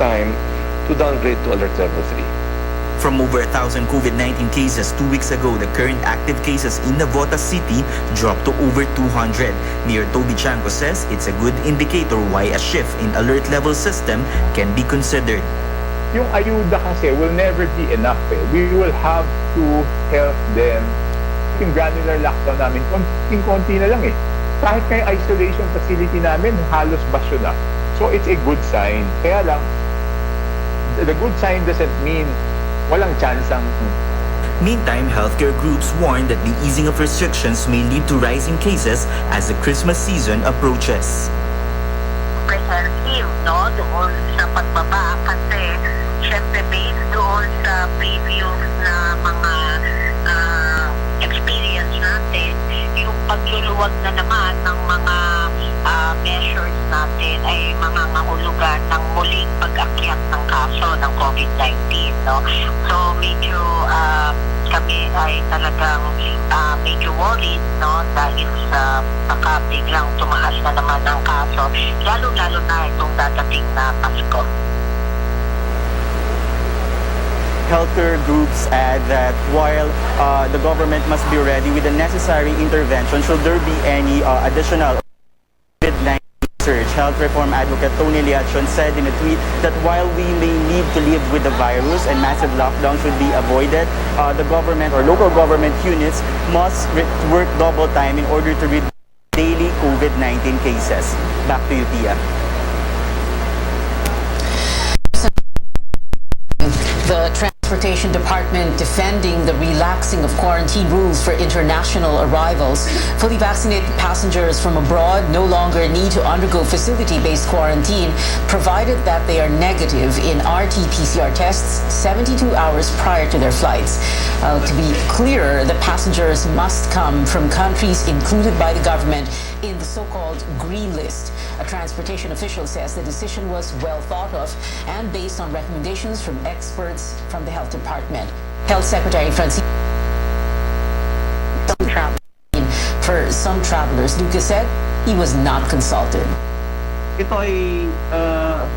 time to downgrade to alert level 3. From over 1,000 COVID-19 cases 2 weeks ago, the current active cases in Navotas City dropped to over 200. Mayor Toby Chanco says it's a good indicator why a shift in alert level system can be considered. Yung ayuda kasi will never be enough. We will have to help them. Yung granular lockdown namin, konting-konti na lang Kahit kaya isolation facility namin, halos basyo na. So it's a good sign. Kaya lang, the good sign doesn't mean walang chance ang... Meantime, healthcare groups warn that the easing of restrictions may lead to rising cases as the Christmas season approaches. Comprehensive, no? Doon sa pagbaba kasi syempre based doon sa previous na mga experience natin, yung pagluluwag na naman ng mga measures natin ay mga ngahulugan ng muling pag-akyat ng kaso ng COVID-19, no? So medyo kami ay talagang medyo worried, no? Dahil sa baka biglang tumaas na naman ang kaso, lalo-lalo na itong dadating na Pasko. Healthcare groups add that while the government must be ready with the necessary intervention should there be any additional COVID-19 surge, health reform advocate Tony Liachon said in a tweet that while we may need to live with the virus and massive lockdown should be avoided, the government or local government units must work double time in order to reduce daily COVID-19 cases. Back to you, Tia. The Transportation Department defending the relaxing of quarantine rules for international arrivals. Fully vaccinated passengers from abroad no longer need to undergo facility-based quarantine, provided that they are negative in RT-PCR tests 72 hours prior to their flights. To be clearer, the passengers must come from countries included by the government in the so-called green list. A transportation official says the decision was well thought of and based on recommendations from experts from the Health Department. Health Secretary Francis for some travelers, Lucas said he was not consulted. Ito ay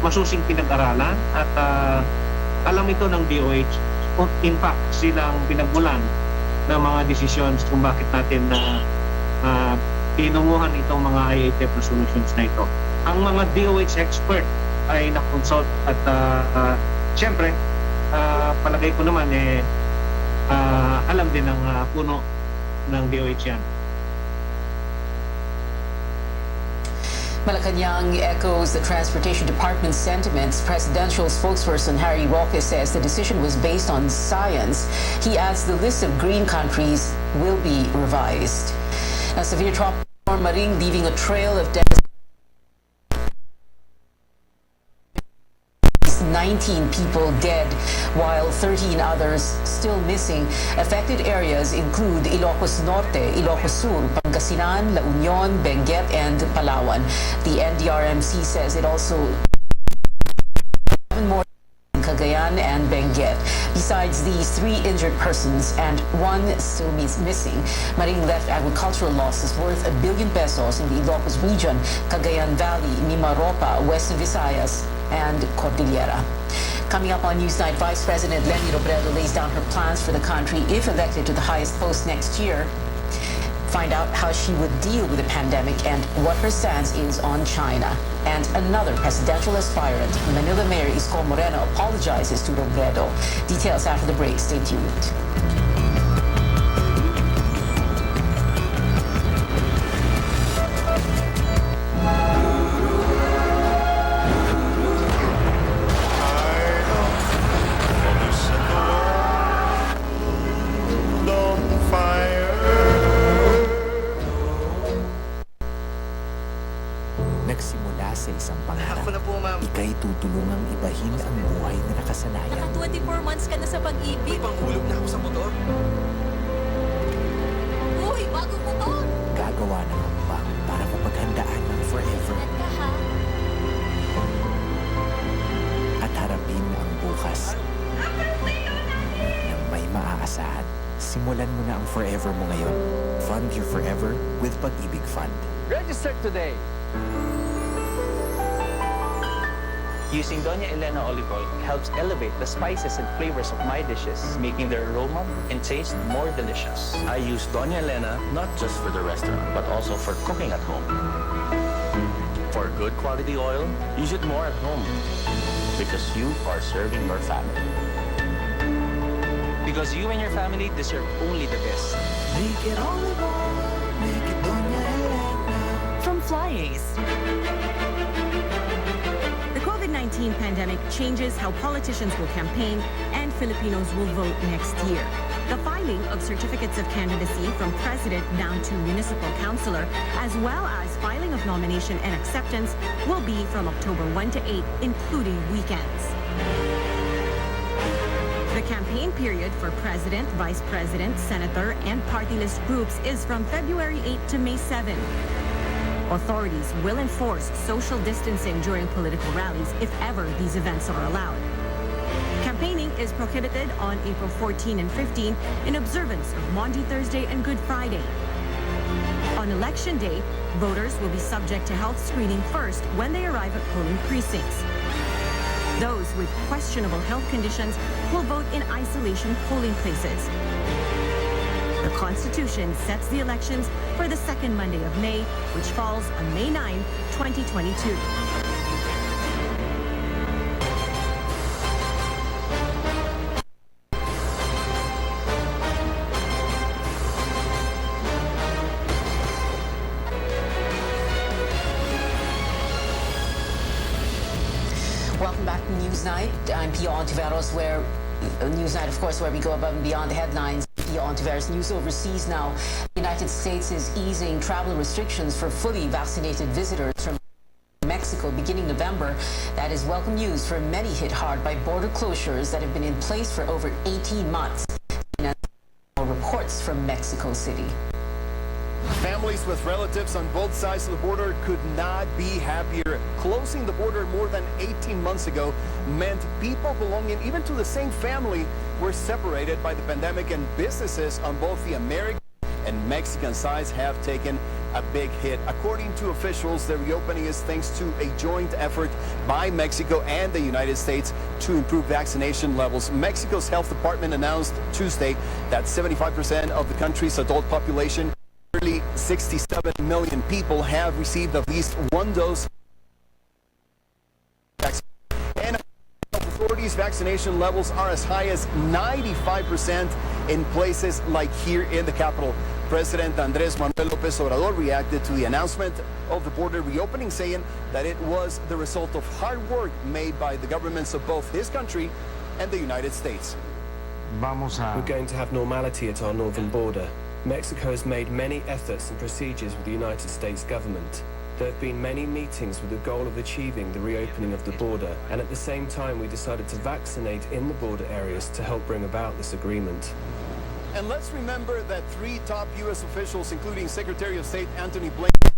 masusing pinag-aralan at alam ito ng DOH. In fact, silang pinagmulan ng mga desisyon kung bakit natin tinunguhan itong mga IATF resolutions na ito. Ang mga DOH expert ay na-consult at siyempre, palagay ko naman alam din ng puno ng DOH yan. Malacanang echoes the Transportation Department's sentiments. Presidential spokesperson Harry Roque says the decision was based on science. He adds the list of green countries will be revised. A severe tropical storm Maring leaving a trail of death. 19 people dead, while 13 others still missing. Affected areas include Ilocos Norte, Ilocos Sur, Pangasinan, La Union, Benguet, and Palawan. The NDRMC says it also 7 more in Cagayan and Benguet. Besides these 3 injured persons and 1 still missing, Maring left agricultural losses worth 1 billion pesos in the Ilocos region, Cagayan Valley, Mimaropa, Western Visayas, and Cordillera. Coming up on Newsnight, Vice President Leni Robredo lays down her plans for the country if elected to the highest post next year. Find out how she would deal with the pandemic and what her stance is on China. And another presidential aspirant, Manila Mayor Isko Moreno, apologizes to Robredo. Details after the break. Stay tuned. Nagsimula sa isang pangarap. Ika'y tutulungang ibahin ang buhay na nakasanayan. Naka 24 months ka na sa pag-ibig. May panghulog na ako sa motor. Uy, bagong motor! Gagawa ng ambag para mapaghandaan ng forever. At ka ha? At harapin ang bukas nang may maaasahan. Simulan mo na ang forever mo ngayon. Fund your forever with Pag-ibig Fund. Register today. Using Doña Elena olive oil helps elevate the spices and flavors of my dishes, making their aroma and taste more delicious. I use Doña Elena not just for the restaurant, but also for cooking at home. For good quality oil, use it more at home because you are serving your family. Because you and your family deserve only the best. Make it olive oil, make it Doña Elena. From Flyers. The COVID-19 pandemic changes how politicians will campaign and Filipinos will vote next year. The filing of certificates of candidacy from president down to municipal councilor, as well as filing of nomination and acceptance, will be from October 1 to 8, including weekends. The campaign period for president, vice president, senator, and party list groups is from February 8 to May 7. Authorities will enforce social distancing during political rallies if ever these events are allowed. Campaigning is prohibited on April 14 and 15 in observance of Maundy Thursday and Good Friday. On Election Day, voters will be subject to health screening first when they arrive at polling precincts. Those with questionable health conditions will vote in isolation polling places. The Constitution sets the elections for the second Monday of May, which falls on May 9, 2022. Welcome back to Newsnight. I'm Pio Ontiveros, where Newsnight, of course, where we go above and beyond the headlines. Pio Ontiveros, news overseas now. The United States is easing travel restrictions for fully vaccinated visitors from Mexico beginning November. That is welcome news for many hit hard by border closures that have been in place for over 18 months. Reports from Mexico City. Families with relatives on both sides of the border could not be happier. Closing the border more than 18 months ago meant people belonging even to the same family were separated by the pandemic, and businesses on both the American and Mexican sides have taken a big hit. According to officials, the reopening is thanks to a joint effort by Mexico and the United States to improve vaccination levels. Mexico's health department announced Tuesday that 75% of the country's adult population, nearly 67 million people, have received at least one dose. And authorities' vaccination levels are as high as 95% in places like here in the capital. President Andrés Manuel López Obrador reacted to the announcement of the border reopening, saying that it was the result of hard work made by the governments of both his country and the United States. We're going to have normality at our northern border. Mexico has made many efforts and procedures with the United States government. There have been many meetings with the goal of achieving the reopening of the border, and at the same time we decided to vaccinate in the border areas to help bring about this agreement. And let's remember that 3 top U.S. officials, including Secretary of State Antony Blinken,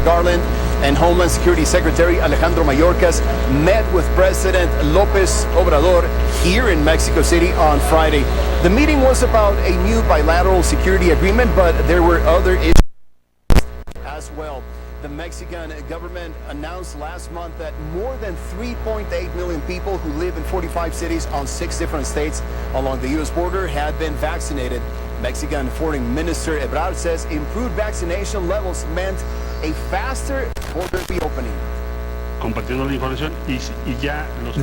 Garland, and Homeland Security Secretary Alejandro Mayorkas, met with President López Obrador here in Mexico City on Friday. The meeting was about a new bilateral security agreement, but there were other issues as well. The Mexican government announced last month that more than 3.8 million people who live in 45 cities on 6 different states along the U.S. border had been vaccinated. Mexican Foreign Minister Ebrard says improved vaccination levels meant a faster border reopening. The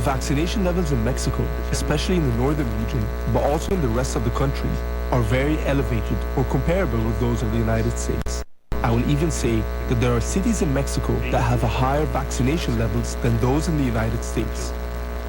vaccination levels in Mexico, especially in the northern region, but also in the rest of the country, are very elevated or comparable with those of the United States. I will even say that there are cities in Mexico that have a higher vaccination levels than those in the United States.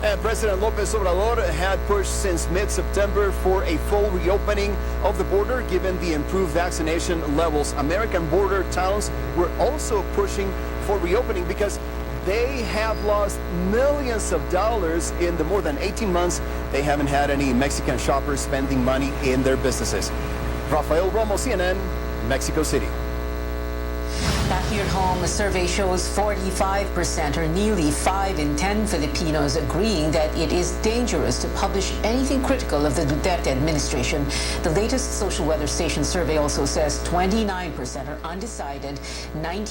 And President López Obrador had pushed since mid-September for a full reopening of the border given the improved vaccination levels. American border towns were also pushing for reopening because they have lost millions of dollars in the more than 18 months they haven't had any Mexican shoppers spending money in their businesses. Rafael Romo, CNN, Mexico City. Back here at home, a survey shows 45%, or nearly 5 in 10 Filipinos, agreeing that it is dangerous to publish anything critical of the Duterte administration. The latest social weather station survey also says 29% are undecided, 19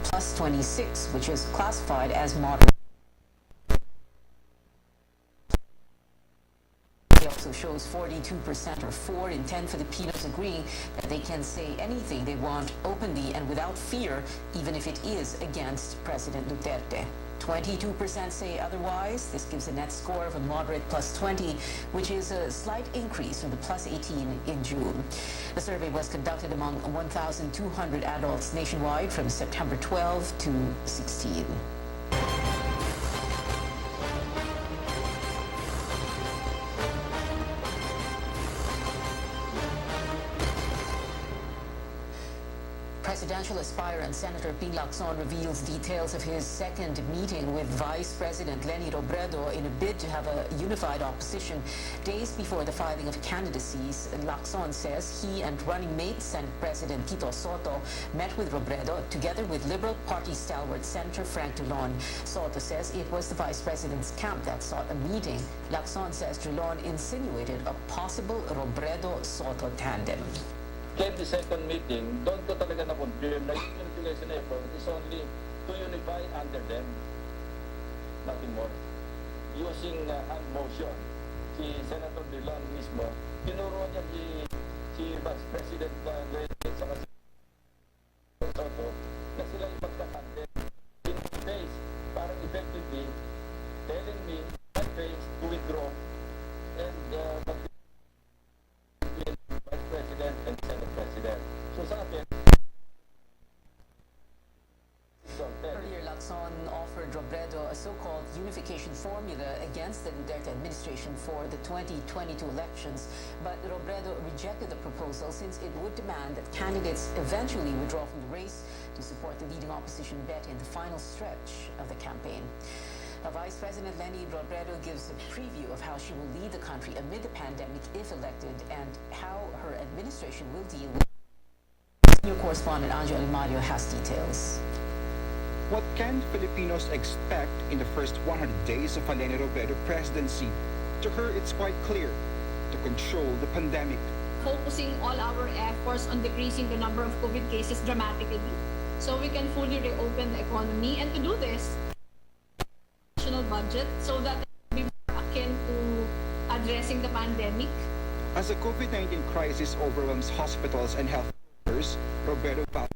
plus 26, which is classified as moderate. It also shows 42% or 4 in 10 Filipinos agreeing that they can say anything they want openly and without fear, even if it is against President Duterte. 22% say otherwise. This gives a net score of a moderate plus 20, which is a slight increase from the plus 18 in June. The survey was conducted among 1,200 adults nationwide from September 12 to 16. Presidential aspirant Senator Ping Lacson reveals details of his second meeting with Vice President Leni Robredo in a bid to have a unified opposition. Days before the filing of candidacies, Lacson says he and running mate Senate President Tito Soto met with Robredo together with Liberal Party stalwart Senator Frank Dulon. Soto says it was the Vice President's camp that sought a meeting. Lacson says Dulon insinuated a possible Robredo-Soto tandem. Came the second meeting, doon ko talaga na-confirm na yung unification effort is only to unify under them. Nothing more. Using hand motion, si Senator Dillon mismo, tinuro niya si Vice President Leni at si Soto na sila yung magkakandem in face para effectively telling me my face to withdraw and Vice President and Senate President. So sa akin, earlier, Lacson offered Robredo a so-called unification formula against the Duterte administration for the 2022 elections, but Robredo rejected the proposal since it would demand that candidates eventually withdraw from the race to support the leading opposition bet in the final stretch of the campaign. Now, Vice President Leni Robredo gives a preview of how she will lead the country amid the pandemic if elected and how her administration will deal with. Senior correspondent Anjo Alimario has details. What can Filipinos expect in the first 100 days of a Leni Robredo presidency? To her, it's quite clear: to control the pandemic. Focusing all our efforts on decreasing the number of COVID cases dramatically so we can fully reopen the economy, and to do this, budget so that it will be more akin to addressing the pandemic. As the COVID-19 crisis overwhelms hospitals and health workers, Robredo vowed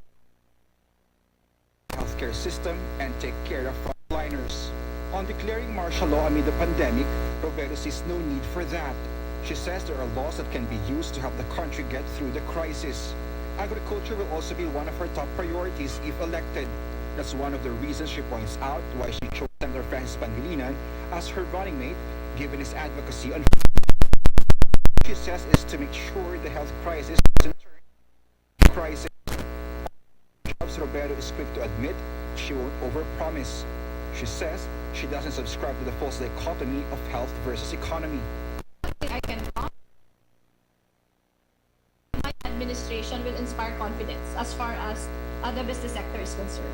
the healthcare system and take care of frontliners. On declaring martial law amid the pandemic, Robredo sees no need for that. She says there are laws that can be used to help the country get through the crisis. Agriculture will also be one of her top priorities if elected. That's one of the reasons she points out why she chose Senator Francis Pangilinan as her running mate, given his advocacy on she says is to make sure the health crisis doesn't turn into a crisis. Jobs Robredo is quick to admit she won't overpromise. She says she doesn't subscribe to the false dichotomy of health versus economy. I can my administration will inspire confidence as far as the business sector is concerned.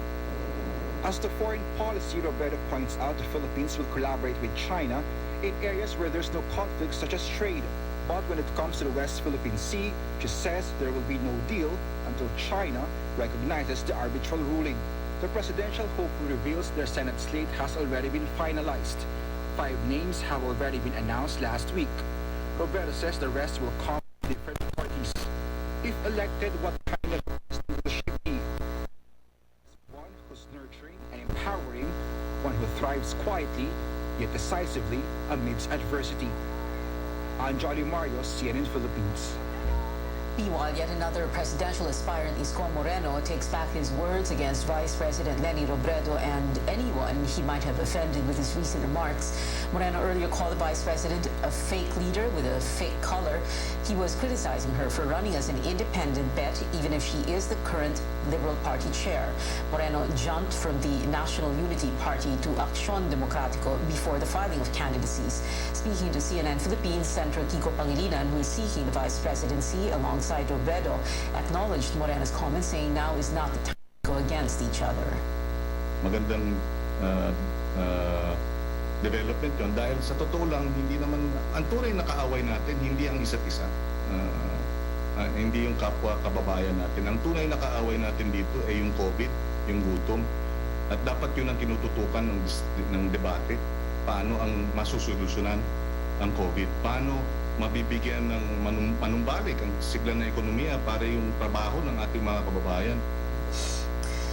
As to foreign policy, Robredo points out the Philippines will collaborate with China in areas where there's no conflict such as trade. But when it comes to the West Philippine Sea, she says there will be no deal until China recognizes the arbitral ruling. The presidential hopefully reveals their Senate slate has already been finalized. 5 names have already been announced last week. Robredo says the rest will come from different parties. If elected, what kind of president will she be? One who's nurturing and empowering, one who thrives quietly yet decisively amidst adversity. Anjali Mario, CNN Philippines. Meanwhile, yet another presidential aspirant, Isko Moreno, takes back his words against Vice President Leni Robredo and anyone he might have offended with his recent remarks. Moreno earlier called the Vice President a fake leader with a fake color. He was criticizing her for running as an independent bet, even if she is the current Liberal Party chair. Moreno jumped from the National Unity Party to Aksyon Demokratiko before the filing of candidacies. Speaking to CNN Philippines, Senator Kiko Pangilinan, who is seeking the vice presidency alongside Robredo, acknowledged Moreno's comments, saying now is not the time to go against each other. Magandang development yun dahil sa totoo lang hindi naman ang tunay na kaaway natin hindi ang isa't isa. Hindi yung kapwa kababayan natin. Ang tunay na kaaway natin dito ay yung COVID, yung gutom. At dapat yun ang tinututukan ng debate. Paano ang masusolusyonan ang COVID? Paano mabibigyan ng manumbalik ang sigla ng ekonomiya para yung trabaho ng ating mga kababayan?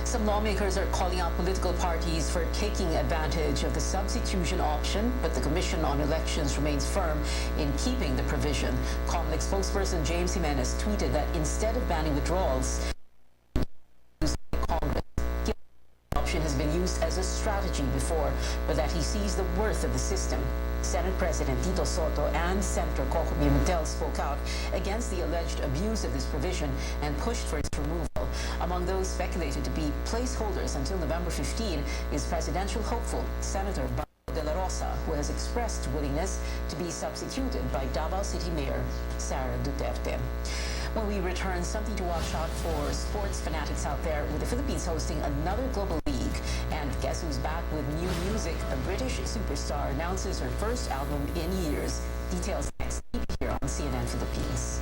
Some lawmakers are calling out political parties for taking advantage of the substitution option, but the Commission on Elections remains firm in keeping the provision. COMELEC spokesperson James Jimenez tweeted that instead of banning withdrawals, option has been used as a strategy before, but that he sees the worth of the system. Senate President Tito Soto and Senator Coco Pimentel spoke out against the alleged abuse of this provision and pushed for its removal. Among those speculated to be placeholders until November 15 is presidential hopeful Senator De La Rosa, who has expressed willingness to be substituted by Davao City Mayor Sara Duterte. When we return, something to watch out for sports fanatics out there, with the Philippines hosting another global league. And guess who's back with new music? A British superstar announces her first album in years. Details next here on CNN Philippines.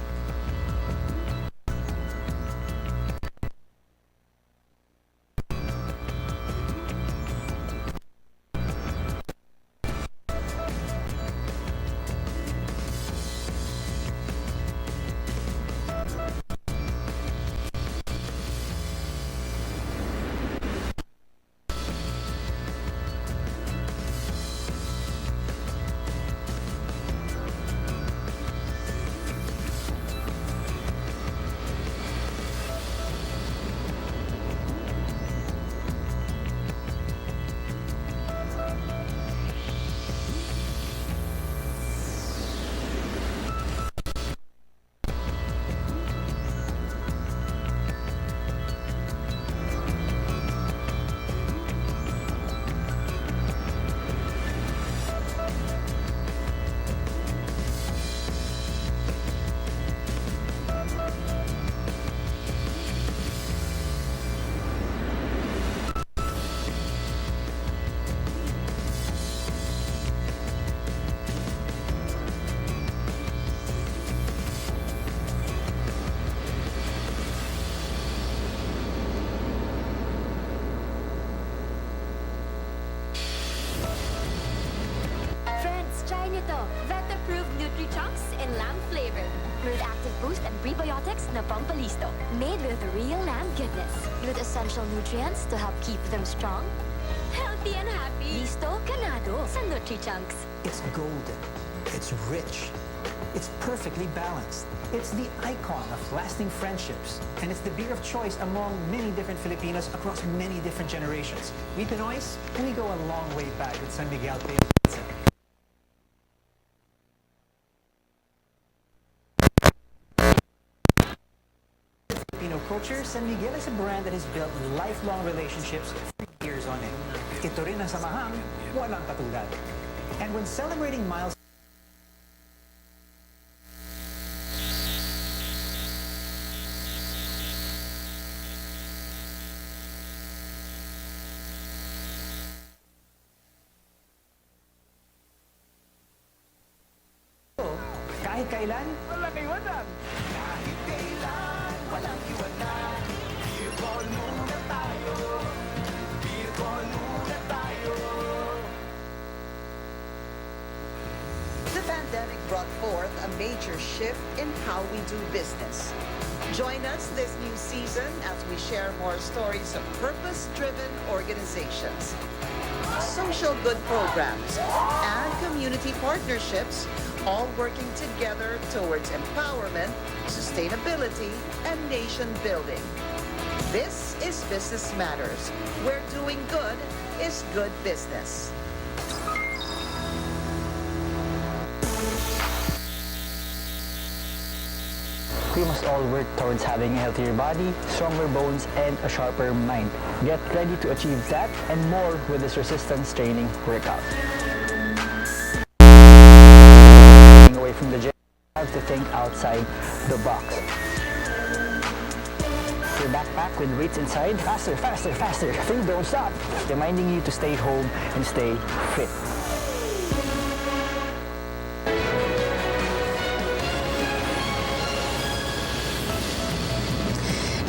Try nito, vet-approved Nutri-Chunks in lamb flavor. With active boost and prebiotics na pampalisto. Made with real lamb goodness. With essential nutrients to help keep them strong, healthy and happy. Listo ganado sa Nutri-Chunks. It's golden. It's rich. It's perfectly balanced. It's the icon of lasting friendships. And it's the beer of choice among many different Filipinos across many different generations. We Pinoys, we go a long way back with San Miguel Pale Pizza. Filipino culture, San Miguel is a brand that has built lifelong relationships for years on end. Ito rin ang samahang walang katulad. And when celebrating milestones, kahit kailan, walang iwanan. Kahit kailan, walang iwanan. Beer call muna tayo. Beer call muna tayo. The pandemic brought forth a major shift in how we do business. Join us this new season as we share more stories of purpose-driven organizations, social good programs, and community partnerships, all working together towards empowerment, sustainability, and nation building. This is Business Matters, where doing good is good business. We must all work towards having a healthier body, stronger bones, and a sharper mind. Get ready to achieve that and more with this resistance training workout. Away from the gym, have to think outside the box. Your backpack with weights inside, faster, faster, faster. Think, don't stop. Reminding you to stay home and stay fit.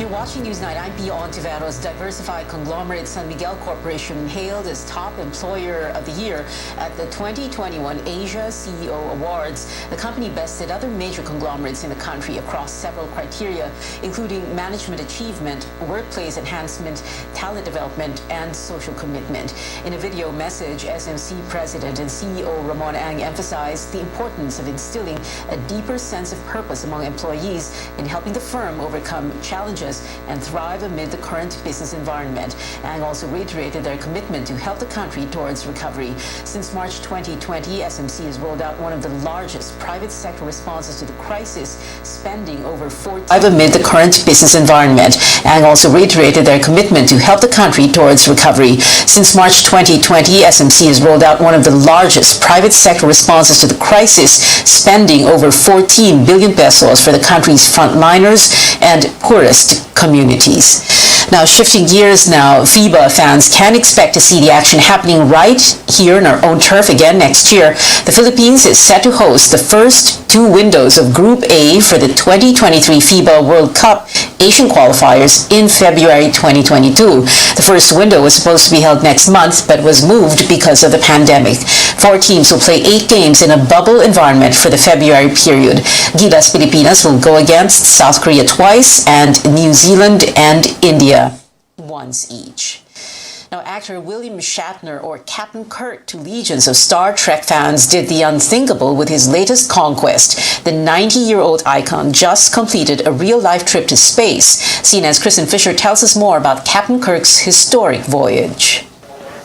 You're watching Newsnight. I'm Pia Ontiveros. Diversified conglomerate San Miguel Corporation hailed as top employer of the year at the 2021 Asia CEO Awards. The company bested other major conglomerates in the country across several criteria, including management achievement, workplace enhancement, talent development, and social commitment. In a video message, SMC President and CEO Ramon Ang emphasized the importance of instilling a deeper sense of purpose among employees in helping the firm overcome challenges and thrive amid the current business environment. Ang also reiterated their commitment to help the country towards recovery. Since March 2020, SMC has rolled out one of the largest private sector responses to the crisis, spending over amid the current business environment. Ang also reiterated their commitment to help the country towards recovery. Since March 2020, SMC has rolled out one of the largest private sector responses to the crisis, spending over 14 billion pesos for the country's frontliners and poorest communities. Now, shifting gears now, FIBA fans can expect to see the action happening right here in our own turf again next year. The Philippines is set to host the first two windows of Group A for the 2023 FIBA World Cup Asian qualifiers in February 2022. The first window was supposed to be held next month, but was moved because of the pandemic. 4 teams will play 8 games in a bubble environment for the February period. Gilas Pilipinas will go against South Korea twice and New Zealand and India once each. Now, actor William Shatner, or Captain Kirk to legions of Star Trek fans, did the unthinkable with his latest conquest. The 90-year-old icon just completed a real-life trip to space. CNN's Kristen Fisher tells us more about Captain Kirk's historic voyage.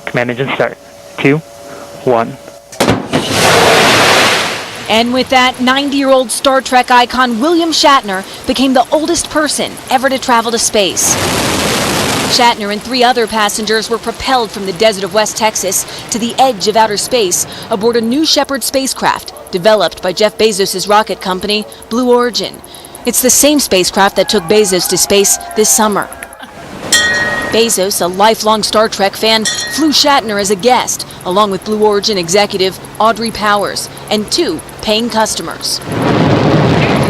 Command engine start. 2, 1. And with that, 90-year-old Star Trek icon William Shatner became the oldest person ever to travel to space. Shatner and 3 other passengers were propelled from the desert of West Texas to the edge of outer space aboard a New Shepard spacecraft developed by Jeff Bezos' rocket company, Blue Origin. It's the same spacecraft that took Bezos to space this summer. Bezos, a lifelong Star Trek fan, flew Shatner as a guest, along with Blue Origin executive Audrey Powers and 2 paying customers.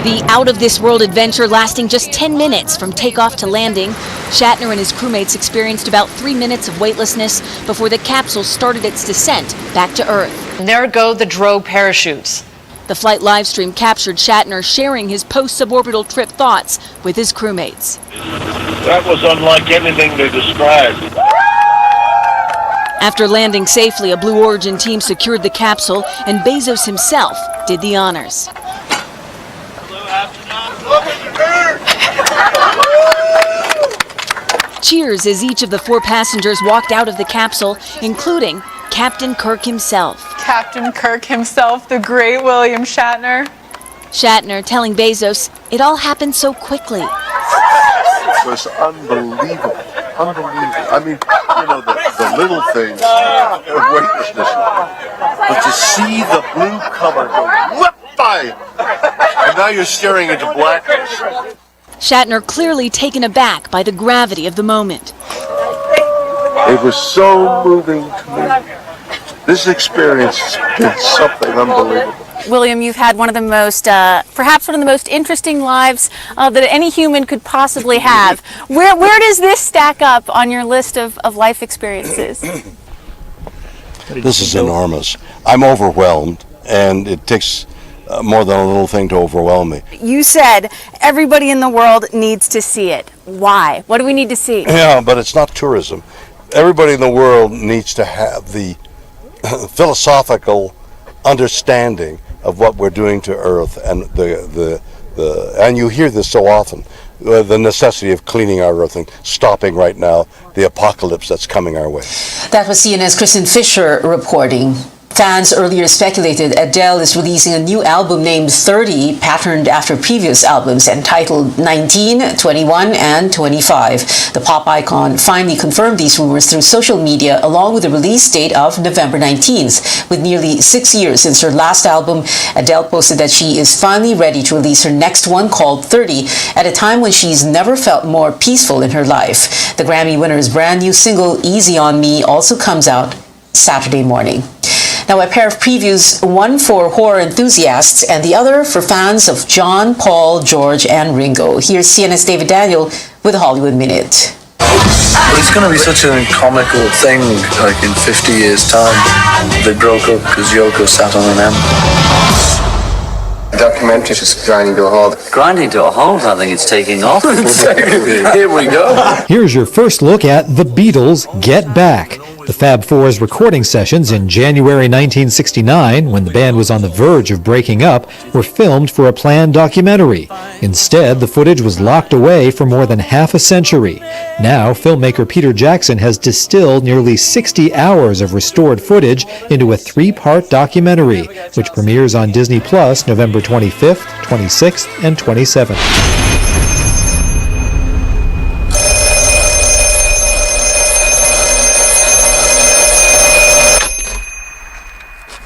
The out-of-this-world adventure lasting just 10 minutes from takeoff to landing, Shatner and his crewmates experienced about 3 minutes of weightlessness before the capsule started its descent back to Earth. There go the drogue parachutes. The flight livestream captured Shatner sharing his post-suborbital trip thoughts with his crewmates. That was unlike anything they described. After landing safely, a Blue Origin team secured the capsule, and Bezos himself did the honors. Cheers as each of the 4 passengers walked out of the capsule, including Captain Kirk himself. Captain Kirk himself, the great William Shatner. Shatner telling Bezos, it all happened so quickly. It was unbelievable. Unbelievable. I mean, you know, the little things of weightlessness. But to see the blue color go whip by, and now you're staring into blackness. Shatner clearly taken aback by the gravity of the moment. It was so moving to me. This experience has been something unbelievable. William, you've had one of the most, perhaps one of the most interesting lives that any human could possibly have. Where does this stack up on your list of life experiences? This is enormous. I'm overwhelmed, and it takes more than a little thing to overwhelm me. You said everybody in the world needs to see it. Why? What do we need to see? Yeah, but it's not tourism. Everybody in the world needs to have the philosophical understanding of what we're doing to Earth, and and you hear this so often, the necessity of cleaning our Earth and stopping right now the apocalypse that's coming our way. That was CNN's Kristen Fisher reporting. Fans earlier speculated Adele is releasing a new album named 30, patterned after previous albums entitled 19, 21, and 25. The pop icon finally confirmed these rumors through social media, along with the release date of November 19th. With nearly 6 years since her last album, Adele posted that she is finally ready to release her next one, called 30, at a time when she's never felt more peaceful in her life. The Grammy winner's brand new single, Easy on Me, also comes out Saturday morning. Now, a pair of previews, one for horror enthusiasts and the other for fans of John, Paul, George, and Ringo. Here's CNN's David Daniel with Hollywood Minute. But it's going to be such a comical thing, like in 50 years' time. They broke up because Yoko sat on an M. The documentary is grinding to a halt. Grinding to a halt? I think it's taking off. Here we go. Here's your first look at The Beatles Get Back. The Fab Four's recording sessions in January 1969, when the band was on the verge of breaking up, were filmed for a planned documentary. Instead, the footage was locked away for more than half a century. Now, filmmaker Peter Jackson has distilled nearly 60 hours of restored footage into a 3-part documentary, which premieres on Disney Plus November 25th, 26th, and 27th.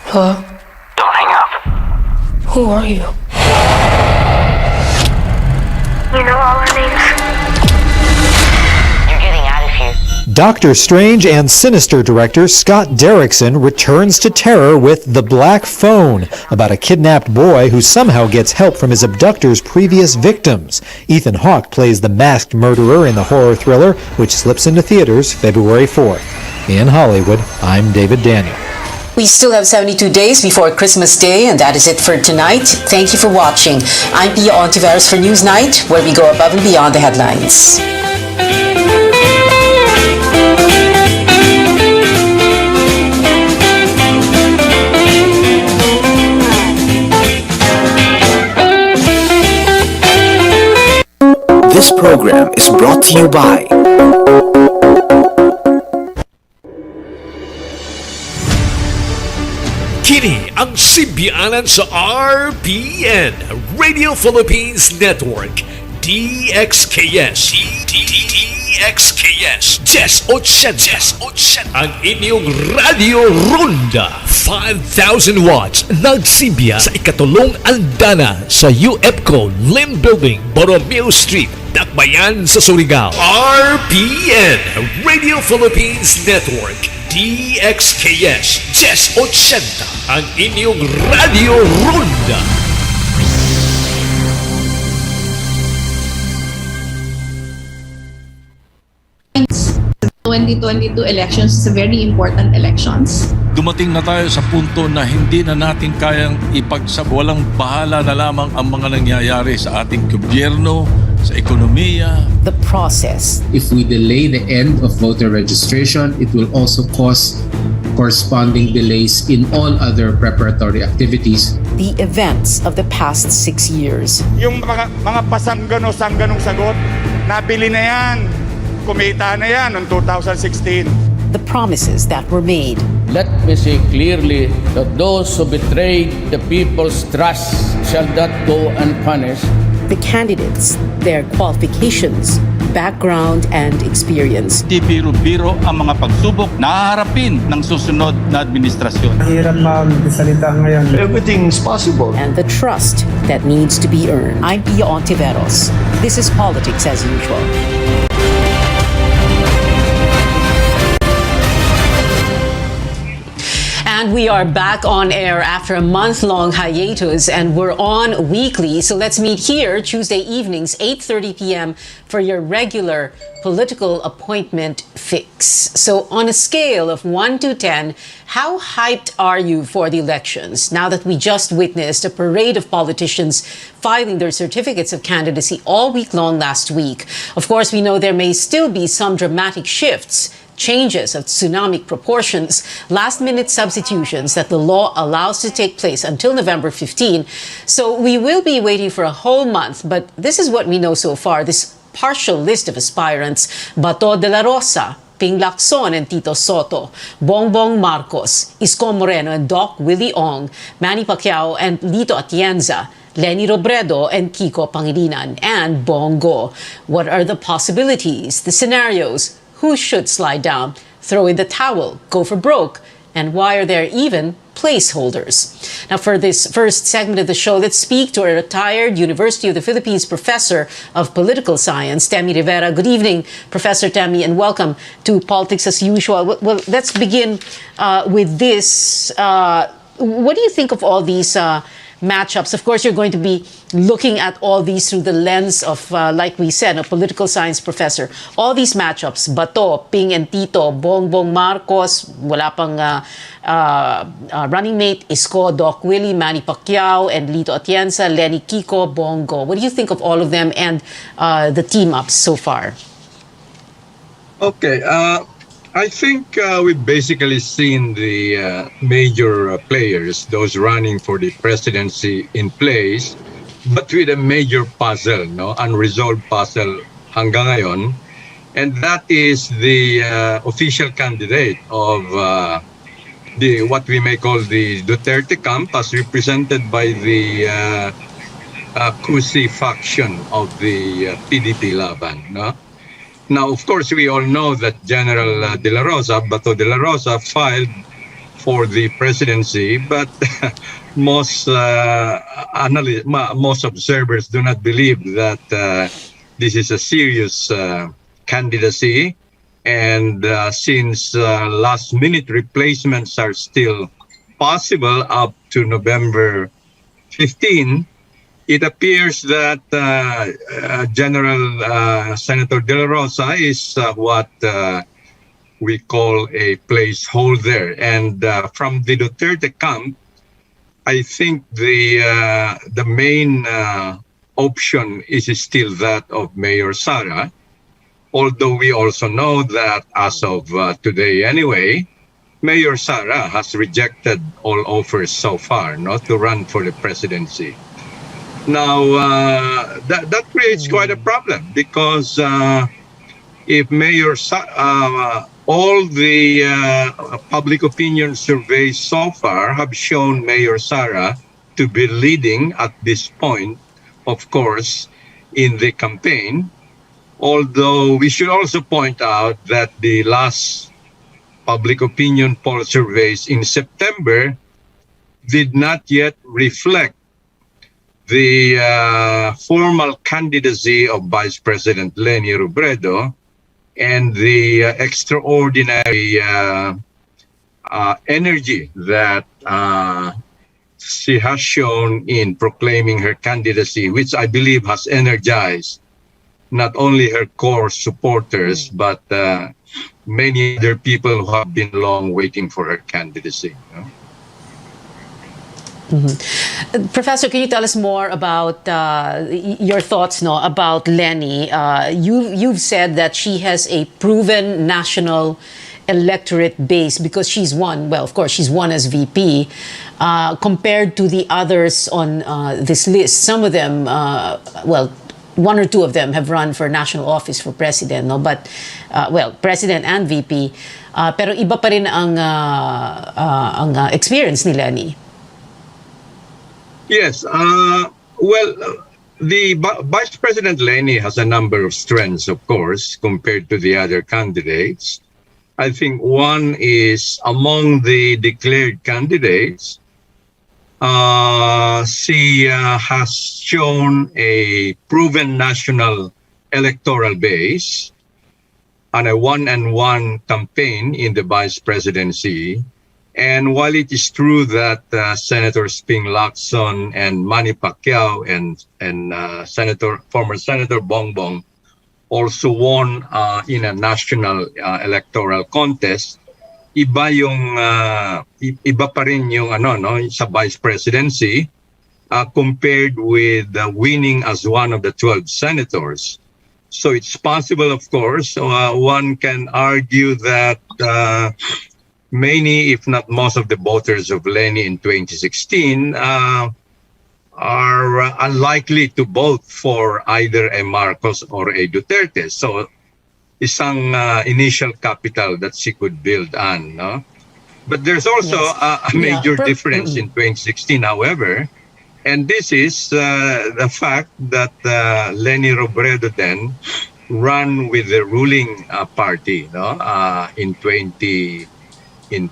Hello? Don't hang up. Who are you? You know all our names? You're getting out of here. Doctor Strange and Sinister director Scott Derrickson returns to terror with The Black Phone, about a kidnapped boy who somehow gets help from his abductor's previous victims. Ethan Hawke plays the masked murderer in the horror thriller, which slips into theaters February 4th. In Hollywood, I'm David Daniel. We still have 72 days before Christmas Day, and that is it for tonight. Thank you for watching. I'm Pia Ontiveros for Newsnight, where we go above and beyond the headlines. This program is brought to you by Kini ang simbiyanan sa RPN, Radio Philippines Network, DXKS, DXKS, 1080, ang inyong Radio Ronda, 5,000 watts, nagsimbiya sa ikatulong andana sa UEPCO Lim Building, Borromeo Street, Dakbayan sa Surigao. RPN, Radio Philippines Network, DXKS 1080, ang inyong Radio Ronda. The 2022 elections is a very important elections. Dumating na tayo sa punto na hindi na natin kayang ipagsawalang bahala na lamang ang mga nangyayari sa ating gobyerno, sa ekonomiya. The process. If we delay the end of voter registration, it will also cause corresponding delays in all other preparatory activities. The events of the past 6 years. Yung mga pasangganong sagot, nabili na yan. Kumita na yan noong 2016. The promises that were made. Let me say clearly that those who betrayed the people's trust shall not go unpunished. The candidates, their qualifications, background, and experience. Di biro-biro ang mga pagsubok na haharapin ng susunod na administrasyon. Hirap magsalita ngayon. Everything's possible. And the trust that needs to be earned. I'm Pia Ontiveros. This is Politics as Usual. And we are back on air after a month-long hiatus, and we're on weekly. So let's meet here Tuesday evenings, 8:30 p.m. for your regular political appointment fix. So on a scale of 1 to 10, how hyped are you for the elections now that we just witnessed a parade of politicians filing their certificates of candidacy all week long last week? Of course, we know there may still be some dramatic shifts, changes of tsunami proportions, last-minute substitutions that the law allows to take place until November 15. So we will be waiting for a whole month, but this is what we know so far, this partial list of aspirants: Bato de la Rosa, Ping Lacson and Tito Soto, Bongbong Marcos, Isko Moreno and Doc Willie Ong, Manny Pacquiao and Lito Atienza, Lenny Robredo and Kiko Pangilinan, and Bongo. What are the possibilities, the scenarios? Who should slide down, throw in the towel, go for broke, and why are there even placeholders? Now, for this first segment of the show, let's speak to a retired University of the Philippines professor of political science, Temi Rivera. Good evening, Professor Temi, and welcome to Politics as Usual. Well, let's begin with this. What do you think of all these matchups. Of course, you're going to be looking at all these through the lens of, like we said, a political science professor. All these matchups, Bato, Ping and Tito, Bongbong Marcos, wala pang running mate, Isko, Doc Willie, Manny Pacquiao, and Lito Atienza, Lenny Kiko, Bongo. What do you think of all of them and the team-ups so far? Okay, I think we've basically seen the major players, those running for the presidency in place, but with a major puzzle, no, unresolved puzzle hanggang ngayon, and that is the official candidate of the what we may call the Duterte camp, as represented by the Cusi faction of the PDP Laban, no? Now, of course, we all know that General De La Rosa, Bato De La Rosa, filed for the presidency, but most most observers do not believe that this is a serious candidacy. And since last-minute replacements are still possible up to November 15, it appears that General Senator De La Rosa is what we call a placeholder. And from the Duterte camp, I think the main option is still that of Mayor Sara, although we also know that as of today anyway, Mayor Sara has rejected all offers so far not to run for the presidency. Now, that creates quite a problem because if Mayor all the public opinion surveys so far have shown Mayor Sara to be leading at this point, of course, in the campaign. Although we should also point out that the last public opinion poll surveys in September did not yet reflect the formal candidacy of Vice President Leni Robredo and the extraordinary energy that she has shown in proclaiming her candidacy, which I believe has energized not only her core supporters, but many other people who have been long waiting for her candidacy. You know? Mm-hmm. Professor, can you tell us more about your thoughts about Leni? You've said that she has a proven national electorate base because she's won, well, of course, she's won as VP compared to the others on this list. Some of them, well, one or two of them have run for national office for president, no? But, well, president and VP. Pero iba pa rin ang experience ni Leni. Yes. Well, the Vice President Leni has a number of strengths, of course, compared to the other candidates. I think one is among the declared candidates, she has shown a proven national electoral base and a one-on-one campaign in the vice presidency. And while it is true that Senators Ping Lacson and Manny Pacquiao and former Senator Bongbong also won in a national electoral contest, iba pa rin yung sa vice presidency compared with winning as one of the 12 senators. So it's possible, of course, one can argue that many, if not most of the voters of Leni in 2016 are unlikely to vote for either a Marcos or a Duterte. So isang initial capital that she could build on. No? But there's also a major difference in 2016, however, and this is the fact that Leni Robredo then ran with the ruling party in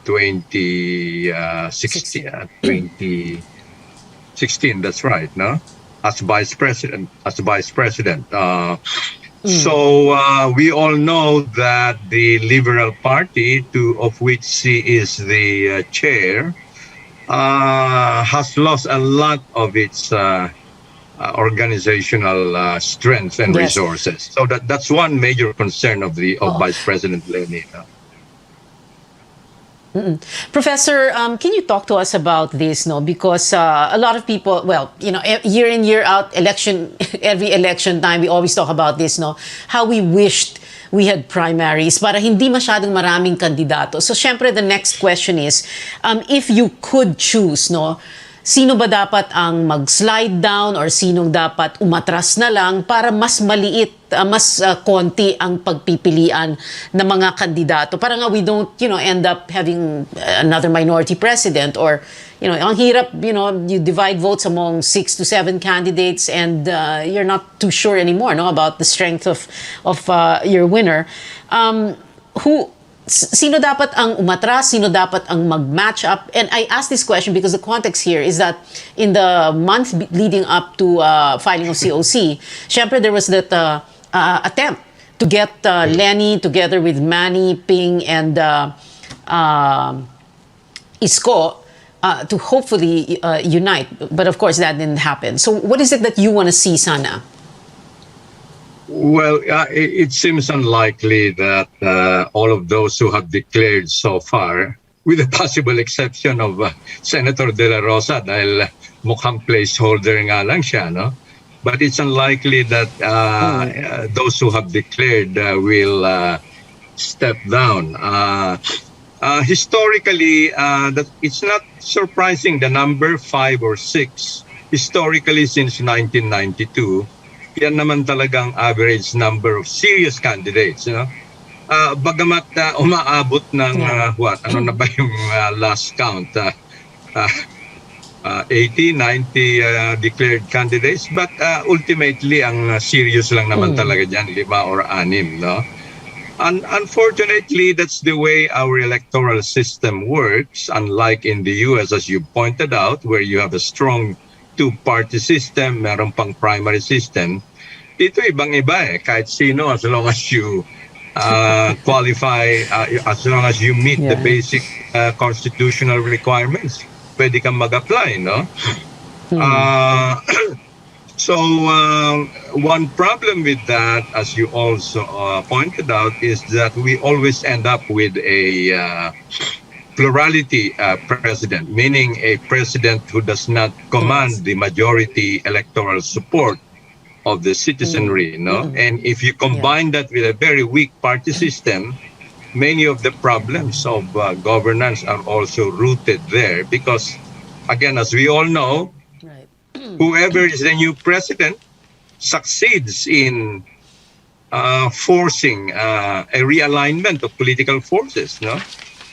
2016, that's right, no? As vice president. So we all know that the Liberal Party, of which she is the chair, has lost a lot of its organizational strength and Yes. resources. So that's one major concern of Vice President Lenny. Professor, can you talk to us about this? No, because a lot of people, well, year in year out, every election time, we always talk about this. No, how we wished we had primaries para hindi masyadong maraming kandidato. So, syempre, the next question is, if you could choose, no, sino ba dapat ang mag-slide down or sinong dapat umatras na lang para mas maliit, mas konti ang pagpipilian ng mga kandidato para nga we don't, end up having another minority president or, ang hirap, you divide votes among 6 to 7 candidates and you're not too sure anymore, no, about the strength of your winner. Sino dapat ang umatras? Sino dapat ang mag-match up? And I ask this question because the context here is that in the month leading up to filing of COC, syempre there was that attempt to get Lenny together with Manny, Ping, and Isko to hopefully unite. But of course, that didn't happen. So what is it that you want to see, sana? Well, it seems unlikely that all of those who have declared so far, with the possible exception of Senator De La Rosa, dahil mukhang placeholder nga lang siya, no? But it's unlikely that those who have declared will step down. Historically, that it's not surprising the number 5 or 6. Historically, since 1992, yan naman talagang average number of serious candidates, bagamat umaabot ng ano na ba yung last count, 80, 90 declared candidates, but ultimately ang serious lang naman talaga dyan 5 or 6, no? Unfortunately, that's the way our electoral system works, unlike in the US, as you pointed out, where you have a strong two-party system, meron pang primary system. Dito ibang-iba kahit sino, as long as you qualify, as long as you meet the basic constitutional requirements, pwede kang mag-apply, no? So, one problem with that, as you also pointed out, is that we always end up with a plurality president, meaning a president who does not command the majority electoral support of the citizenry, no? And if you combine that with a very weak party system, many of the problems of governance are also rooted there because, again, as we all know, whoever is the new president succeeds in forcing a realignment of political forces, no?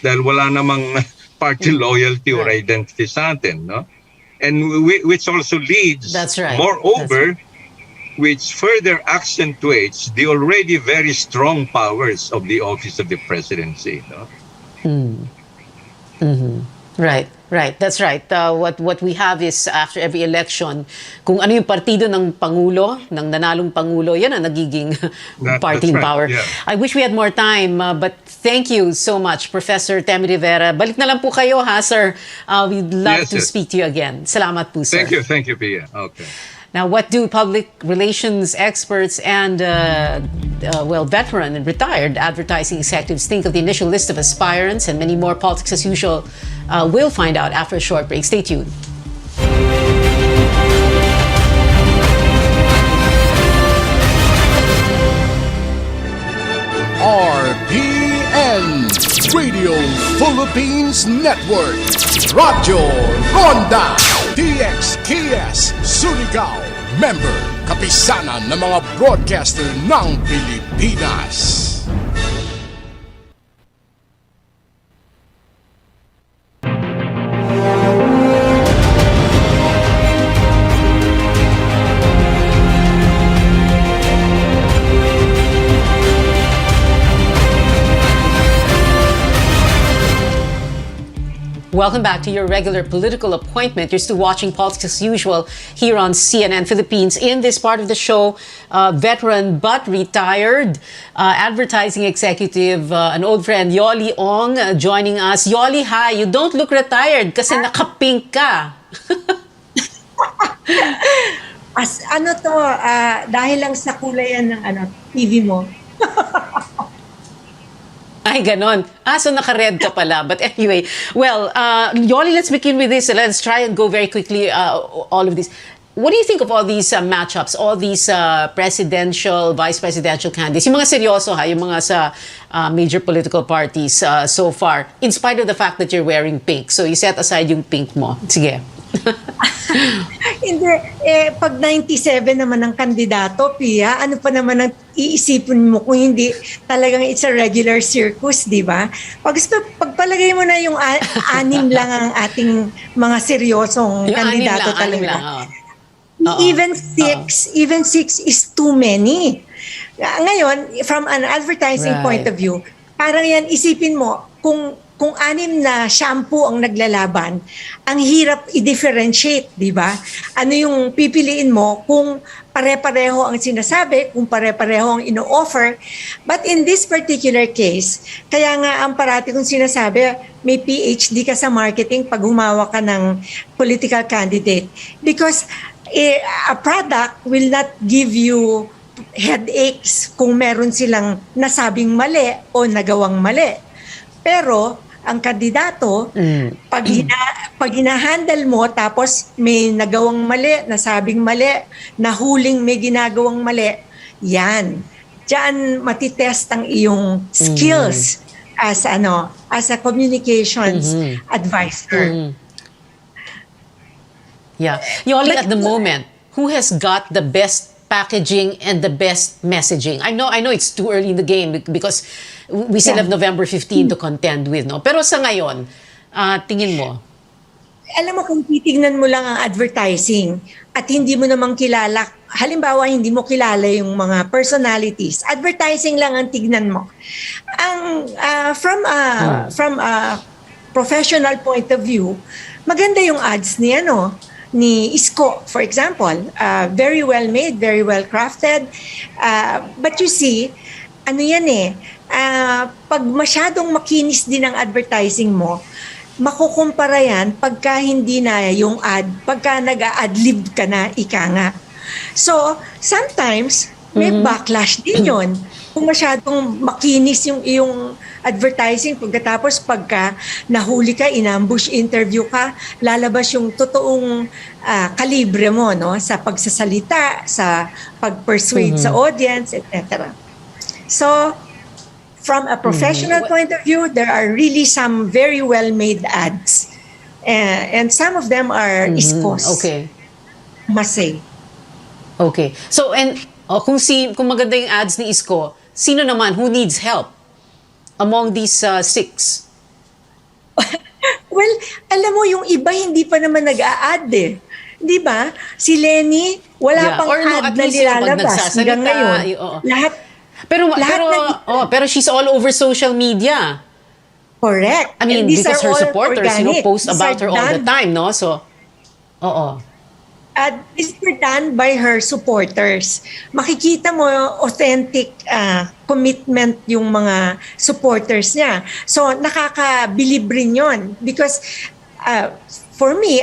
Dahil wala namang party loyalty or identity sa atin, no? And which also leads, moreover, which further accentuates the already very strong powers of the office of the presidency, no? Right. That's right. What we have is after every election, kung ano yung partido ng Pangulo, ng nanalong Pangulo, yan ang nagiging party in power. Yeah. I wish we had more time, but thank you so much, Professor Temi Rivera. Balik na lang po kayo, ha, sir? We'd love to speak to you again. Salamat po, sir. Thank you, Pia. Okay. Now, what do public relations experts and, veteran and retired advertising executives think of the initial list of aspirants and many more? Politics as usual. We'll find out after a short break. Stay tuned. RPN Radio Philippines Network. Radyo Ronda DXKS Surigao. Member, kapisanan ng mga broadcaster ng Pilipinas. Welcome back to your regular political appointment. You're still watching Politics as Usual here on CNN Philippines. In this part of the show, veteran but retired advertising executive, an old friend, Yoli Ong, joining us. Yoli, hi. You don't look retired kasi nakapink ka. Dahil lang sa kulay yan ng TV mo. Ay, ganon. So naka-red ka pala. But anyway, well, Yoli, let's begin with this. Let's try and go very quickly, all of this. What do you think of all these matchups, all these presidential, vice presidential candidates? Yung mga seryoso yung mga sa major political parties so far, in spite of the fact that you're wearing pink. So you set aside yung pink mo. Sige. Hindi, pag 97 naman ang kandidato, Pia, ano pa naman ang iisipin mo kung hindi talagang it's a regular circus, di ba? Pagpalagay mo na yung anim lang ang ating mga seryosong kandidato talaga. Even six is too many. Ngayon, from an advertising point of view, parang yan, isipin mo, kung anim na shampoo ang naglalaban, ang hirap i-differentiate, di ba? Ano yung pipiliin mo kung pare-pareho ang sinasabi, kung pare-pareho ang ino-offer. But in this particular case, kaya nga ang parati kong sinasabi, may PhD ka sa marketing pag humawa ka ng political candidate. Because a product will not give you headaches kung meron silang nasabing mali o nagawang mali. Pero ang kandidato, pag hinahandle mo tapos may nagawang mali, nasabing mali, nahuling may ginagawang mali, yan. Diyan matitest ang iyong skills as a communications advisor. Yeah. Yoli, at the moment, who has got the best packaging and the best messaging? I know it's too early in the game because we still have November 15 to contend with, no? Pero sa ngayon, tingin mo? Alam mo, kung titignan mo lang ang advertising at hindi mo namang kilala, halimbawa hindi mo kilala yung mga personalities, advertising lang ang tignan mo. From a professional point of view, maganda yung ads ni Isko, for example. Very well made, very well crafted. But you see, pag masyadong makinis din ang advertising mo, makukumpara yan pagka hindi na yung ad, pagka nag-a-adlib ka na, ika nga. So, sometimes, may backlash din yun. Kung masyadong makinis yung iyong advertising, pagkatapos pagka nahuli ka, inambush interview ka, lalabas yung totoong kalibre mo, no? Sa pagsasalita, sa pag-persuade sa audience, etc. So, from a professional point of view, there are really some very well-made ads. And some of them are Iskos. Okay. Must say. Okay. So, and kung maganda yung ads ni Isko, sino naman who needs help among these six? Well, alam mo, yung iba hindi pa naman nag-a-ad eh. Di ba? Si Lenny, wala pang ad na nilalabas hanggang ngayon. Pero she's all over social media. Correct. I mean, because her supporters, post about her all the time, no? So, these were done by her supporters. Makikita mo authentic commitment yung mga supporters niya. So, nakakabilib rin yun. Because for me,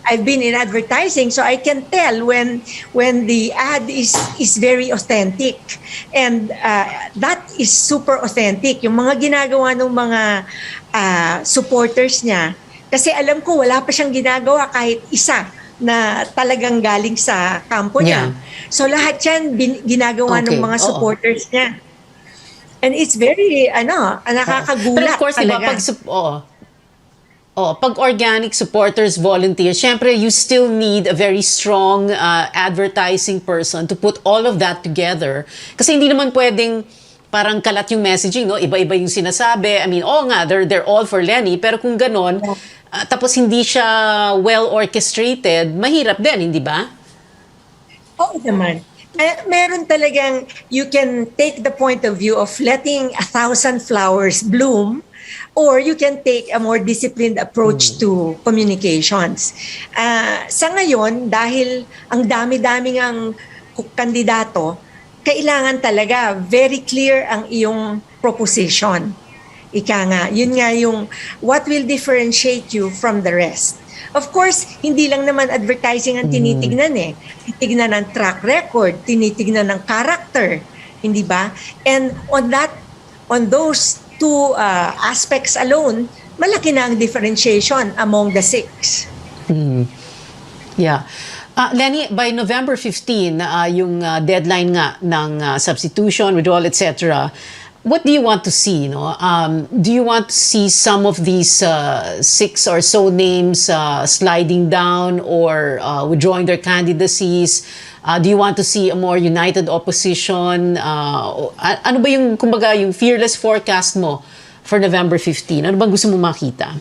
I've been in advertising, so I can tell when the ad is very authentic. And that is super authentic. Yung mga ginagawa ng mga supporters niya. Kasi alam ko, wala pa siyang ginagawa kahit isa na talagang galing sa kampo niya. So lahat yan ginagawa ng mga supporters niya. And it's very, nakakagulat. But of course, talaga. Pag organic supporters, volunteers, syempre you still need a very strong advertising person to put all of that together. Kasi hindi naman pwedeng parang kalat yung messaging, no? Iba-iba yung sinasabi. I mean, they're all for Lenny, pero kung ganon, tapos hindi siya well orchestrated, mahirap din, hindi ba? Oo naman. Meron talagang, you can take the point of view of letting 1,000 flowers bloom, or you can take a more disciplined approach to communications. Sa ngayon, dahil ang dami-dami ang kandidato, kailangan talaga very clear ang iyong proposition. Ika nga, yun nga yung what will differentiate you from the rest. Of course, hindi lang naman advertising ang tinitignan eh. Tinitignan ng track record, tinitignan ng character, hindi ba? And on those two aspects alone, malaki na ang differentiation among the six. Yeah. Lenny, by November 15, yung deadline nga ng substitution, withdrawal, etc., what do you want to see? No? Do you want to see some of these 6 or so names sliding down or withdrawing their candidacies? Do you want to see a more united opposition? Ano ba yung, kumbaga, yung fearless forecast mo for November 15? Ano bang gusto mo makita?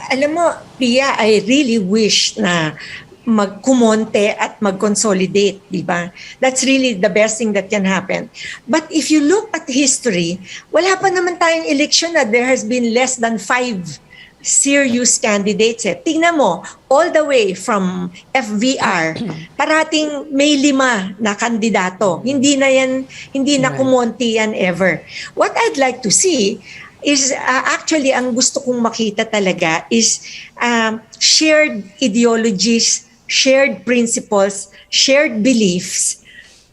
Alam mo, Pia, I really wish na magkumonte at mag-consolidate, di ba? That's really the best thing that can happen. But if you look at history, wala pa naman tayong election na there has been less than 5 serious candidates. Tingnan mo, all the way from FVR, parating may 5 na kandidato. Hindi na kumonti yan ever. What I'd like to see is actually ang gusto kong makita talaga is shared ideologies, shared principles, shared beliefs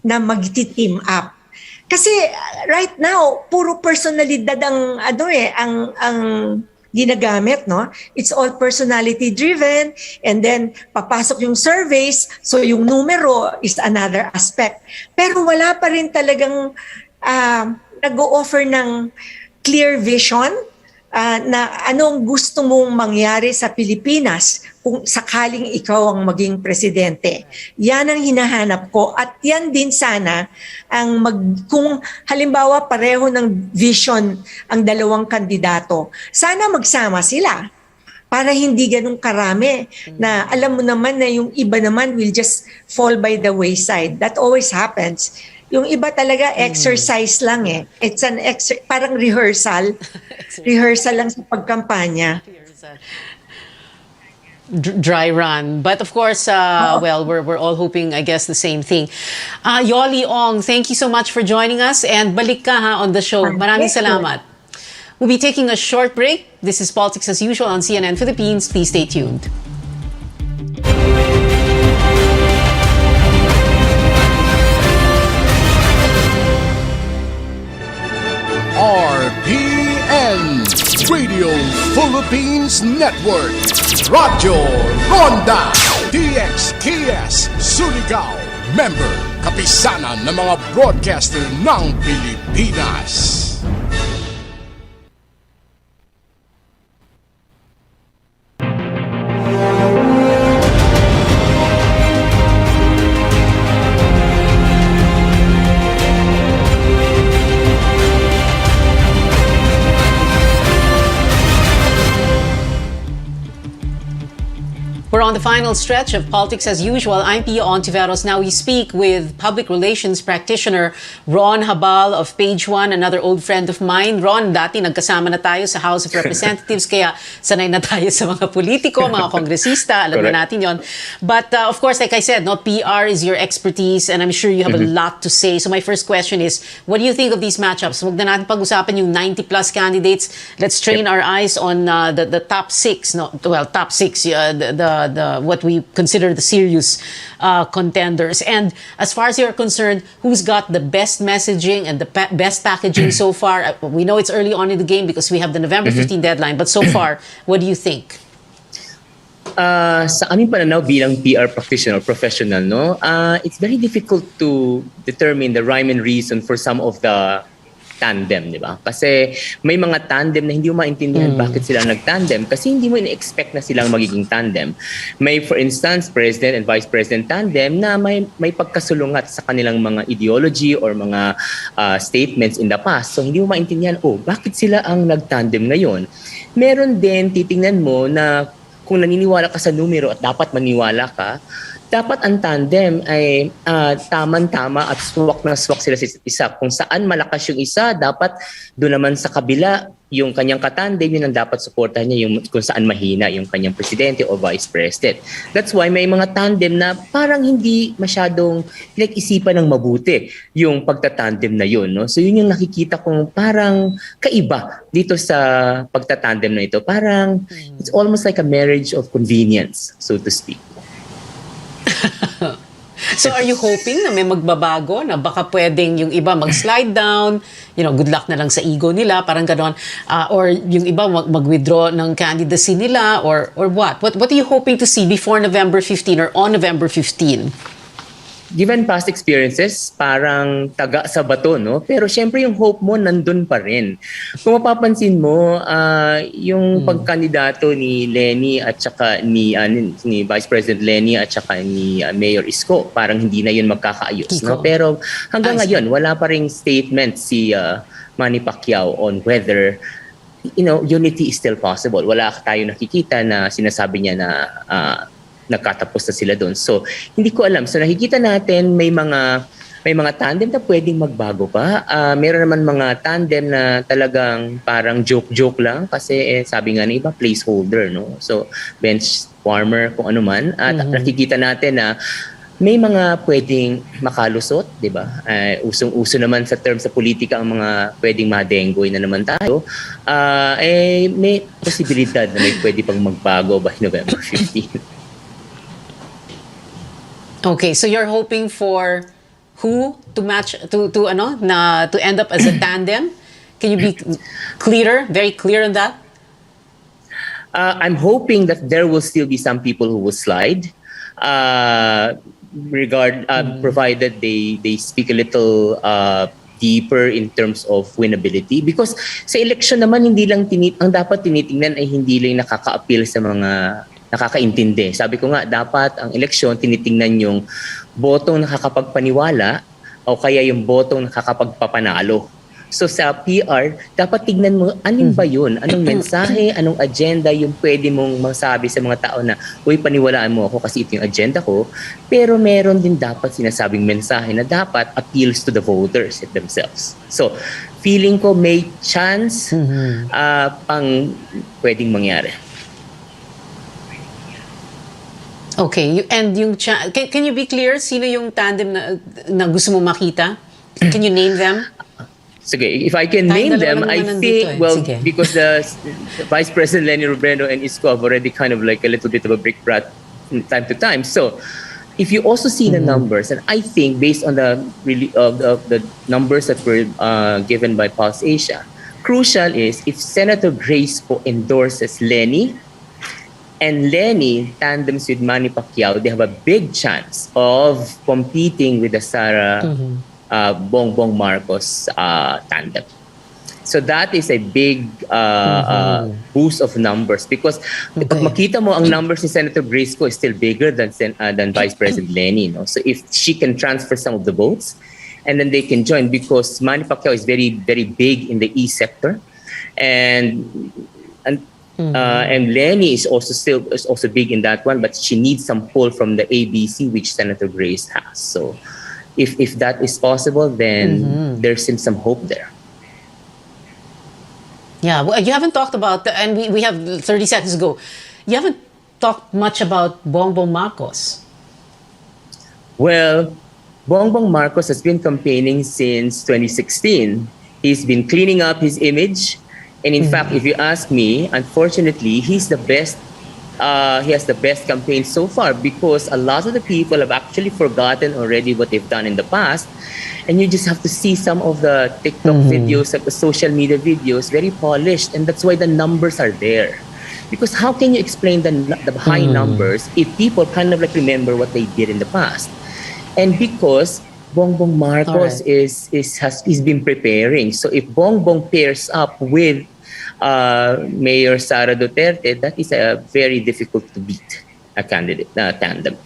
na magti-team up. Kasi right now, puro personalidad ang ginagamit, no? It's all personality driven, and then papasok yung surveys, so yung numero is another aspect. Pero wala pa rin talagang nag-o-offer ng clear vision na anong gusto mong mangyari sa Pilipinas kung sakaling ikaw ang maging presidente. Yan ang hinahanap ko, at yan din sana ang kung halimbawa pareho ng vision ang dalawang kandidato, sana magsama sila para hindi ganun karami na alam mo naman na yung iba naman will just fall by the wayside. That always happens. Yung iba talaga exercise lang eh. It's an parang rehearsal. Rehearsal lang sa pagkampanya. Dry run. But of course, well, we're all hoping, I guess, the same thing. Yoli Ong, thank you so much for joining us, and balik ka on the show. Maraming salamat. We'll be taking a short break. This is Politics as Usual on CNN Philippines. Please stay tuned. RPN Radio Philippines Network, Radyo Ronda DXKS Surigao, member kapisanan ng mga broadcaster ng Pilipinas. We're on the final stretch of Politics as Usual. I'm Pia Ontiveros. Now we speak with public relations practitioner Ron Habal of Page One, another old friend of mine. Ron, dati nagkasama na tayo sa House of Representatives, kaya sanay na tayo sa mga politiko, mga kongresista, alam na natin yon. But of course, like I said, no, PR is your expertise, and I'm sure you have a lot to say. So my first question is, what do you think of these matchups? Huwag na natin pag-usapan yung 90-plus candidates. Let's train our eyes on the top 6. No, well, top 6, the what we consider the serious contenders. And as far as you're concerned, who's got the best messaging and the best packaging so far? We know it's early on in the game because we have the November 15 deadline, but so far, what do you think? Sa aming pananaw bilang PR practitioner, professional, no, it's very difficult to determine the rhyme and reason for some of the tandem, di ba? Kasi may mga tandem na hindi mo maintindihan bakit sila nag-tandem kasi hindi mo in-expect na silang magiging tandem. May, for instance, President and Vice President tandem na may pagkasulungat sa kanilang mga ideology or mga statements in the past. So hindi mo maintindihan, bakit sila ang nag-tandem ngayon? Meron din, titingnan mo na kung naniniwala ka sa numero at dapat maniwala ka, dapat ang tandem ay tamang-tama at swak na swak sila sa isa. Kung saan malakas yung isa, dapat doon naman sa kabila yung kanyang katandem, yun ang dapat suportahan niya, yung kung saan mahina yung kanyang presidente o vice president. That's why may mga tandem na parang hindi masyadong pinag-isipan ng mabuti yung pagtatandem na yun. No? So yun yung nakikita kong parang kaiba dito sa pagtatandem na ito. Parang it's almost like a marriage of convenience, so to speak. So are you hoping na may magbabago, na baka pwedeng yung iba mag-slide down, good luck na lang sa ego nila, parang gano'n, or yung iba mag-withdraw ng candidacy nila, or what? What are you hoping to see before November 15 or on November 15? Given past experiences, parang taga sa bato, no? Pero syempre yung hope mo nandun pa rin. Kung mapapansin mo, yung pagkandidato ni Lenny at saka ni Vice President Lenny at saka ni Mayor Isko, parang hindi na yun magkakaayos, no? Pero hanggang ngayon, wala pa ring statement si Manny Pacquiao on whether unity is still possible. Wala tayo nakikita na sinasabi niya na nagkatapos na sila doon. So, hindi ko alam. So, nakikita natin may mga tandem na pwedeng magbago pa. Meron naman mga tandem na talagang parang joke-joke lang kasi sabi nga na iba, placeholder, no? So, bench warmer, kung ano man. At nakikita natin na may mga pwedeng makalusot, di ba? Usong-uso naman sa term sa politika ang mga pwedeng madenggoy na naman tayo. May posibilidad na may pwede pang magbago by November 15. Okay, so you're hoping for who to match to end up as a tandem? Can you be very clear on that? I'm hoping that there will still be some people who will slide, provided they speak a little deeper in terms of winnability. Because sa election naman ang dapat tinitingnan ay hindi lang nakaka-appeal sa mga nakakaintindi. Sabi ko nga, dapat ang eleksyon tinitingnan yung botong nakakapagpaniwala o kaya yung botong nakakapagpapanalo. So sa PR, dapat tignan mo anong ba yun? Anong mensahe, anong agenda yung pwede mong masabi sa mga tao na, uy, paniwalaan mo ako kasi ito yung agenda ko. Pero meron din dapat sinasabing mensahe na dapat appeals to the voters themselves. So, feeling ko may chance pang pwedeng mangyari. Okay, and can you be clear sino yung tandem na gusto mo makita? Can you name them? Sige, if I can name them, I think, because the Vice President Lenny Robredo and Isko have already kind of like a little bit of a brick-brat from time to time. So, if you also see the numbers, and I think based on the numbers that were given by Pulse Asia, crucial is if Senator Grace po endorses Lenny, and Lenny tandems with Manny Pacquiao, they have a big chance of competing with the Sara Bongbong Marcos tandem. So that is a big boost of numbers because pag makita mo ang numbers ni Senator Grace ko is still bigger than Vice President Lenny. No? So if she can transfer some of the votes and then they can join because Manny Pacquiao is very, very big in the E sector and Lenny is also big in that one, but she needs some pull from the ABC, which Senator Grace has. So, if that is possible, then there seems some hope there. Yeah, well, you haven't talked about, and we have 30 seconds to go. You haven't talked much about Bongbong Marcos. Well, Bongbong Marcos has been campaigning since 2016. He's been cleaning up his image. And in fact, if you ask me, unfortunately, he's the best. He has the best campaign so far because a lot of the people have actually forgotten already what they've done in the past. And you just have to see some of the TikTok videos, like the social media videos, very polished. And that's why the numbers are there. Because how can you explain the high numbers if people kind of like remember what they did in the past? And because Bongbong Marcos he's been preparing. So if Bongbong pairs up with Mayor Sara Duterte, that is a very difficult to beat a candidate tandem.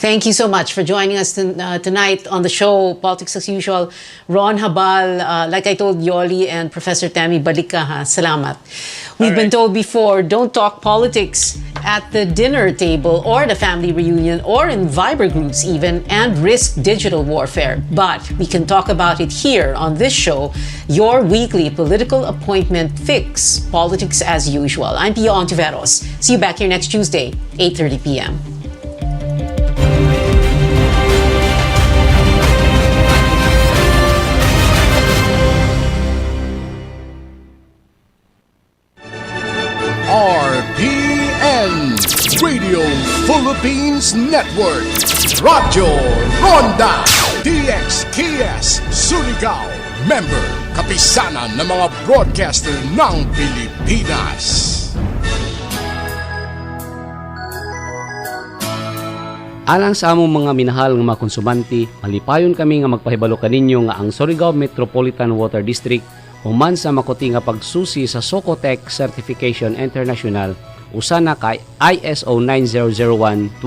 Thank you so much for joining us tonight on the show, Politics as Usual. Ron Habal, like I told Yoli and Professor Tammy, balik ka ha. Salamat. We've been told before, don't talk politics at the dinner table or the family reunion or in Viber groups even, and risk digital warfare. But we can talk about it here on this show, your weekly political appointment fix, Politics as Usual. I'm Pia Ontiveros. See you back here next Tuesday, 8:30 p.m. RPN Radio Philippines Network. Radyo Ronda DXKS Surigao. Member, kapisanan ng mga broadcaster ng Pilipinas. Alang sa among mga minahal nga mga konsumanti, malipayon kami nga magpahibalo kaninyo nga ang Surigao Metropolitan Water District human sa makuti nga pagsusi sa Socotec Certification International usa na kay ISO 9001